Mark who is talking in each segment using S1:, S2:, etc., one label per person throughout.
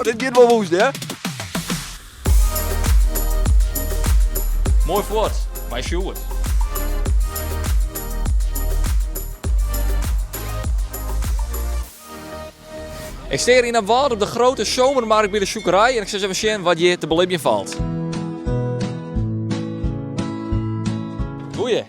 S1: dit gaat wel woest, hè? Mooi voort. Bij Sjoerd. Ik sta hier in een wand op de grote zomermarkt bij de Sjoekerij en ik zal eens even zien wat je te beleven valt. Goeie.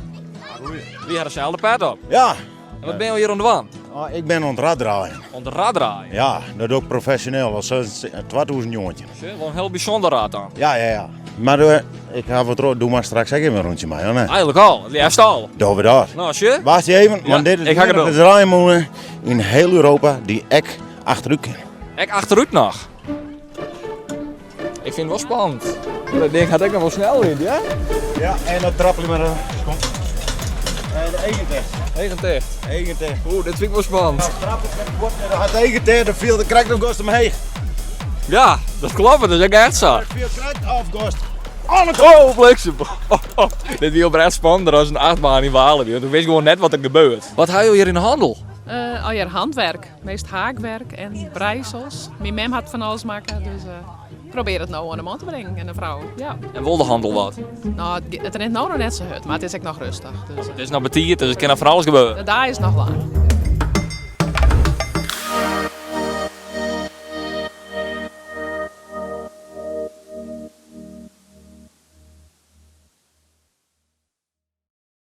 S1: Wie had dezelfde pad op?
S2: Ja,
S1: En wat ben je hier aan de wand?
S2: ik ben aan het rad draaien.
S1: Aan de rad draaien.
S2: Ja, dat doe ik professioneel, al sinds 2000 jongetje.
S1: Wel een heel bijzonder raad dan.
S2: Ja. Maar ik ga wat rood, doe maar straks ook even een rondje mee, hoor. Nee.
S1: Eigenlijk al, het liefst al.
S2: Doen we dat.
S1: Nou, sje?
S2: Wacht je even,
S1: Ja,
S2: want dit is
S1: ik ga het
S2: de
S1: doen.
S2: draaimolen in heel Europa die ek achteruit kan.
S1: Ik achteruit nog. Ik vind het wel spannend. Dat ding gaat ook nog wel snel in, ja?
S2: Ja, en dan trappel je maar. Kom. De
S1: 90.
S2: 91.
S1: Oeh, dit vind ik wel spannend.
S2: Trappel met de bord en dan gaat 91, dan viel de krak nog gost omheen.
S1: Ja, dat klopt, dat is ook echt zo.
S2: Veel krak af gost.
S1: Oh, bliksem. Dit is wel echt spannender als een achtbaan in Walibi, want ik weet gewoon net wat er gebeurt. Wat hou je hier in de handel?
S3: Al je handwerk, meest haakwerk en breisels. Mijn mem had van alles maken, dus probeer het nou aan de man te brengen en een vrouw. Ja.
S1: En wil de handel wat?
S3: Nou, het is nou nog net zo hut, maar het is ook nog rustig. Dus
S1: Het is nog betiert, dus het kan er van alles gebeuren.
S3: daar is nog lang.